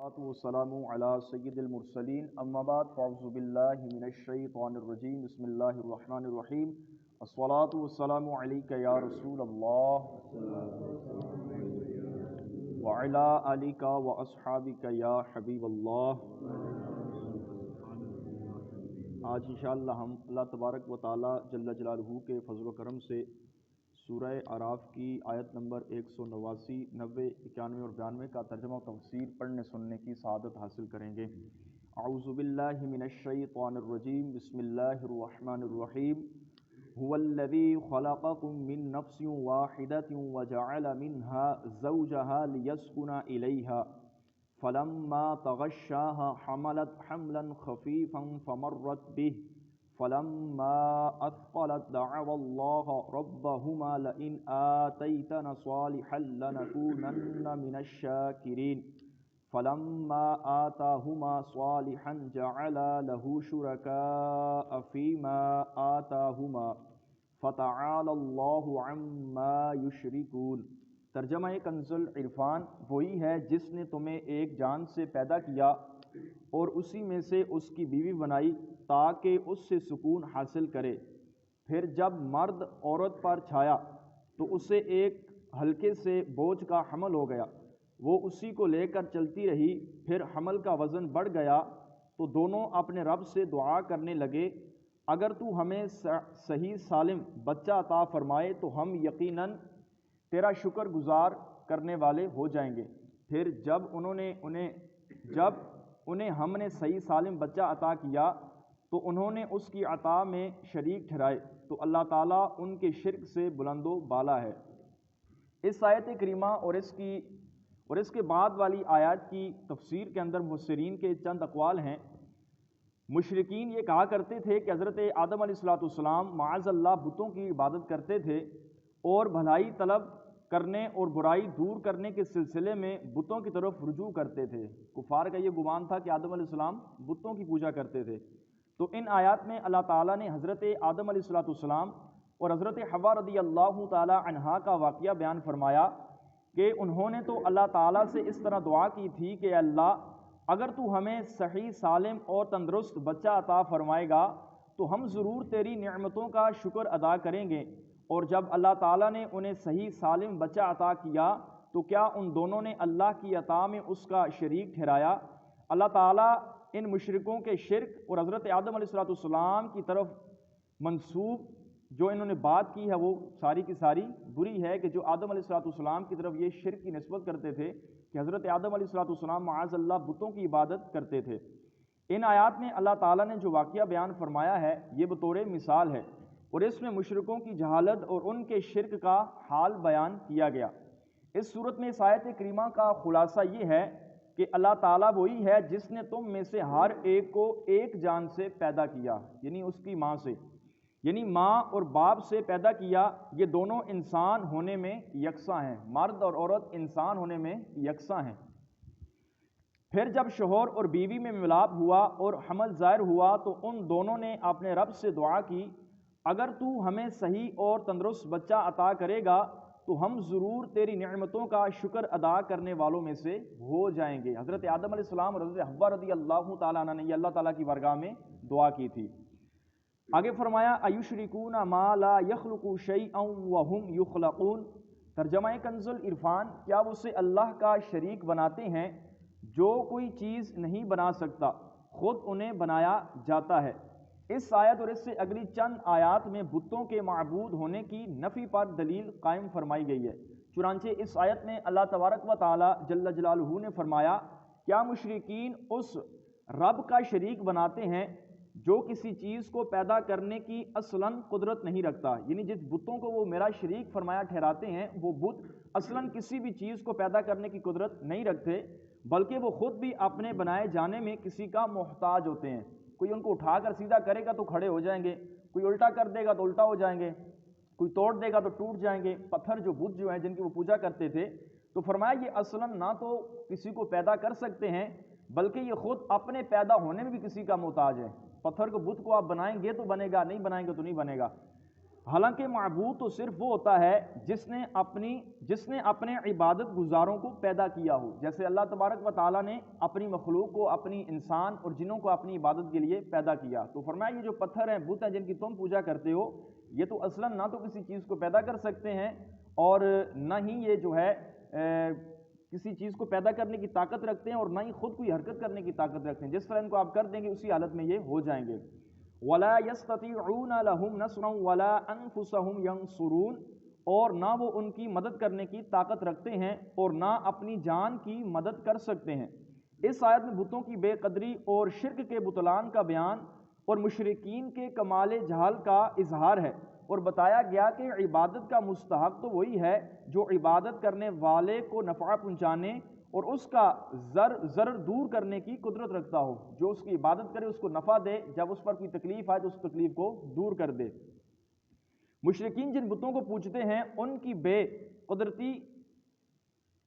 والسلام علی سید المرسلین اما بعد فاعوذ باللہ من الشیطان الرجیم بسم اللہ الرحمن الرحیم الصلاۃ والسلام علیک یا رسول اللہ وعلی آلک واصحابک یا حبیب اللہ۔ آج انشاءاللہ ہم اللہ تبارک و تعالی جل جلالہ کے فضل و کرم سے سورہ اعراف کی آیت نمبر 189، 90، 91 اور 92 کا ترجمہ و تفسیر پڑھنے سننے کی سعادت حاصل کریں گے۔ اعوذ باللہ من الشیطان الرجیم بسم اللہ الرحمن الرحیم هو الذی خلقکم من نفس واحدۃ وجعل منها زوجها لیسکن الیہا فلما تغشاها حملت حملا خفیفا فمرت به فلما اثقلت دعوا الله ربهما لئن آتيتنا صالحا لنكونن من الشاكرين فلما آتاهما صالحا جعلا له شركاء فيما آتاهما فتعالى الله عما يشركون۔ ترجمہ کنز العرفان وہی ہے جس نے تمہیں ایک جان سے پیدا کیا اور اسی میں سے اس کی بیوی بنائی تاکہ اس سے سکون حاصل کرے، پھر جب مرد عورت پر چھایا تو اسے ایک ہلکے سے بوجھ کا حمل ہو گیا، وہ اسی کو لے کر چلتی رہی، پھر حمل کا وزن بڑھ گیا تو دونوں اپنے رب سے دعا کرنے لگے، اگر تو ہمیں صحیح سالم بچہ عطا فرمائے تو ہم یقیناً تیرا شکر گزار کرنے والے ہو جائیں گے۔ پھر جب انہیں ہم نے صحیح سالم بچہ عطا کیا تو انہوں نے اس کی عطا میں شریک ٹھہرائے تو اللہ تعالیٰ ان کے شرک سے بلند و بالا ہے۔ اس آیت کریمہ اور اس کے بعد والی آیات کی تفسیر کے اندر مفسرین کے چند اقوال ہیں۔ مشرکین یہ کہا کرتے تھے کہ حضرت آدم علیہ السلام معاذ اللہ بتوں کی عبادت کرتے تھے اور بھلائی طلب کرنے اور برائی دور کرنے کے سلسلے میں بتوں کی طرف رجوع کرتے تھے۔ کفار کا یہ گمان تھا کہ آدم علیہ السلام بتوں کی پوجا کرتے تھے۔ تو ان آیات میں اللہ تعالیٰ نے حضرت آدم علیہ السلام اور حضرت حوا رضی اللہ تعالی عنہا کا واقعہ بیان فرمایا کہ انہوں نے تو اللہ تعالیٰ سے اس طرح دعا کی تھی کہ اللہ اگر تو ہمیں صحیح سالم اور تندرست بچہ عطا فرمائے گا تو ہم ضرور تیری نعمتوں کا شکر ادا کریں گے، اور جب اللہ تعالیٰ نے انہیں صحیح سالم بچہ عطا کیا تو کیا ان دونوں نے اللہ کی عطا میں اس کا شریک ٹھہرایا؟ اللہ تعالیٰ ان مشرکوں کے شرک اور حضرت آدم علیہ السلام کی طرف منسوب جو انہوں نے بات کی ہے وہ ساری کی ساری بری ہے، کہ جو آدم علیہ السلام کی طرف یہ شرک کی نسبت کرتے تھے کہ حضرت آدم علیہ السلام معاذ اللہ بتوں کی عبادت کرتے تھے۔ ان آیات میں اللہ تعالیٰ نے جو واقعہ بیان فرمایا ہے یہ بطور مثال ہے، اور اس میں مشرکوں کی جہالت اور ان کے شرک کا حال بیان کیا گیا۔ اس صورت میں اس آیت کریمہ کا خلاصہ یہ ہے کہ اللہ تعالیٰ وہی ہے جس نے تم میں سے ہر ایک کو ایک جان سے پیدا کیا، یعنی اس کی ماں سے، یعنی ماں اور باپ سے پیدا کیا۔ یہ دونوں انسان ہونے میں یکساں ہیں، مرد اور عورت انسان ہونے میں یکساں ہیں۔ پھر جب شوہر اور بیوی میں ملاپ ہوا اور حمل ظاہر ہوا تو ان دونوں نے اپنے رب سے دعا کی، اگر تو ہمیں صحیح اور تندرست بچہ عطا کرے گا تو ہم ضرور تیری نعمتوں کا شکر ادا کرنے والوں میں سے ہو جائیں گے۔ حضرت آدم علیہ السلام اور حضرت حوا رضی اللہ تعالیٰ عنہ نے یہ اللہ تعالیٰ کی بارگاہ میں دعا کی تھی۔ آگے فرمایا ایشرکون ما لا یخلق شیئا وہم یخلقون۔ ترجمہ کنز العرفان، کیا وہ اسے اللہ کا شریک بناتے ہیں جو کوئی چیز نہیں بنا سکتا، خود انہیں بنایا جاتا ہے۔ اس آیت اور اس سے اگلی چند آیات میں بتوں کے معبود ہونے کی نفی پر دلیل قائم فرمائی گئی ہے۔ چنانچہ اس آیت میں اللہ تبارک و تعالی جل جلالہ نے فرمایا، کیا مشرکین اس رب کا شریک بناتے ہیں جو کسی چیز کو پیدا کرنے کی اصلاً قدرت نہیں رکھتا، یعنی جس بتوں کو وہ میرا شریک فرمایا ٹھہراتے ہیں وہ بت اصلاً کسی بھی چیز کو پیدا کرنے کی قدرت نہیں رکھتے، بلکہ وہ خود بھی اپنے بنائے جانے میں کسی کا محتاج ہوتے ہیں۔ کوئی ان کو اٹھا کر سیدھا کرے گا تو کھڑے ہو جائیں گے، کوئی الٹا کر دے گا تو الٹا ہو جائیں گے، کوئی توڑ دے گا تو ٹوٹ جائیں گے۔ پتھر جو بت جو ہیں جن کی وہ پوجا کرتے تھے، تو فرمایا یہ اصلاً نہ تو کسی کو پیدا کر سکتے ہیں بلکہ یہ خود اپنے پیدا ہونے میں بھی کسی کا محتاج ہے۔ پتھر کو بت کو آپ بنائیں گے تو بنے گا، نہیں بنائیں گے تو نہیں بنے گا۔ حالانکہ معبود تو صرف وہ ہوتا ہے جس نے اپنے عبادت گزاروں کو پیدا کیا ہو، جیسے اللہ تبارک و تعالیٰ نے اپنی مخلوق کو، اپنی انسان اور جنوں کو اپنی عبادت کے لیے پیدا کیا۔ تو فرمایا یہ جو پتھر ہیں، بت ہیں جن کی تم پوجا کرتے ہو، یہ تو اصلاً نہ تو کسی چیز کو پیدا کر سکتے ہیں اور نہ ہی یہ جو ہے کسی چیز کو پیدا کرنے کی طاقت رکھتے ہیں، اور نہ ہی خود کوئی حرکت کرنے کی طاقت رکھتے ہیں۔ جس طرح ان کو آپ کر دیں گے اسی حالت میں یہ ہو جائیں گے۔ وَلَا يَسْتَطِيعُونَ لَهُمْ نَصْرًا وَلَا أَنفُسَهُمْ يَنصُرُونَ، اور نہ وہ ان کی مدد کرنے کی طاقت رکھتے ہیں اور نہ اپنی جان کی مدد کر سکتے ہیں۔ اس آیت میں بتوں کی بے قدری اور شرک کے بطلان کا بیان اور مشرکین کے کمال جہل کا اظہار ہے، اور بتایا گیا کہ عبادت کا مستحق تو وہی ہے جو عبادت کرنے والے کو نفع پہنچانے اور اس کا ضرر دور کرنے کی قدرت رکھتا ہو، جو اس کی عبادت کرے اس کو نفع دے، جب اس پر کوئی تکلیف آئے تو اس تکلیف کو دور کر دے۔ مشرکین جن بتوں کو پوجتے ہیں ان کی بے قدرتی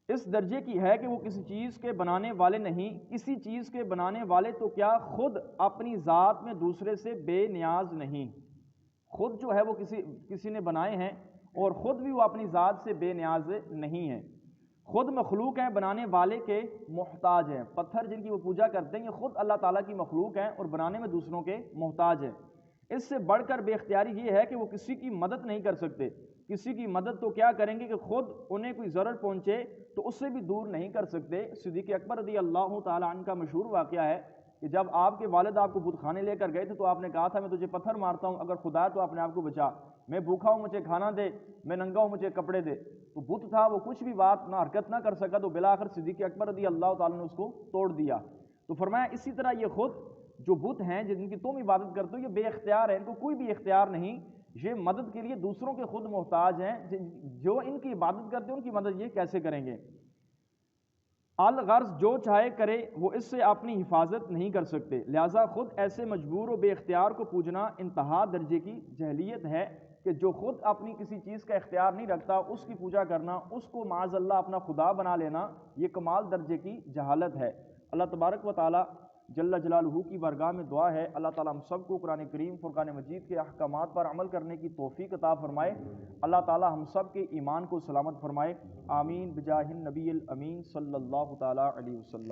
اس درجے کی ہے کہ وہ کسی چیز کے بنانے والے نہیں، کسی چیز کے بنانے والے تو کیا خود اپنی ذات میں دوسرے سے بے نیاز نہیں، خود جو ہے وہ کسی نے بنائے ہیں اور خود بھی وہ اپنی ذات سے بے نیاز نہیں ہیں، خود مخلوق ہیں، بنانے والے کے محتاج ہیں۔ پتھر جن کی وہ پوجا کرتے ہیں یہ خود اللہ تعالیٰ کی مخلوق ہیں اور بنانے میں دوسروں کے محتاج ہیں۔ اس سے بڑھ کر بے اختیاری یہ ہے کہ وہ کسی کی مدد نہیں کر سکتے، کسی کی مدد تو کیا کریں گے کہ خود انہیں کوئی ضرر پہنچے تو اس سے بھی دور نہیں کر سکتے۔ صدیق اکبر رضی اللہ تعالیٰ عنہ کا مشہور واقعہ ہے کہ جب آپ کے والد آپ کو بت خانے لے کر گئے تھے تو آپ نے کہا تھا میں تجھے پتھر مارتا ہوں، اگر خدا ہے تو اپنے آپ کو بچا، میں بھوکھا ہوں مجھے کھانا دے، میں ننگا ہوں مجھے کپڑے دے۔ تو بت تھا وہ کچھ بھی بات نہ حرکت نہ کر سکا، تو بالآخر صدیق اکبر رضی اللہ تعالیٰ نے اس کو توڑ دیا۔ تو فرمایا اسی طرح یہ خود جو بت ہیں جن کی تم عبادت کرتے ہو یہ بے اختیار ہیں، ان کو کوئی بھی اختیار نہیں، یہ مدد کے لیے دوسروں کے خود محتاج ہیں، جو ان کی عبادت کرتے ہیں ان کی مدد یہ کیسے کریں گے؟ الغرض جو چاہے کرے وہ اس سے اپنی حفاظت نہیں کر سکتے، لہٰذا خود ایسے مجبور و بے اختیار کو پوجنا انتہا درجے کی جہلیت ہے کہ جو خود اپنی کسی چیز کا اختیار نہیں رکھتا اس کی پوجا کرنا، اس کو معاذ اللہ اپنا خدا بنا لینا، یہ کمال درجے کی جہالت ہے۔ اللہ تبارک و تعالی جل جلالہ کی بارگاہ میں دعا ہے اللہ تعالیٰ ہم سب کو قرآن کریم فرقان مجید کے احکامات پر عمل کرنے کی توفیق عطا فرمائے، اللہ تعالیٰ ہم سب کے ایمان کو سلامت فرمائے، آمین بجاہ النبی الامین صلی اللہ تعالیٰ علیہ وسلم۔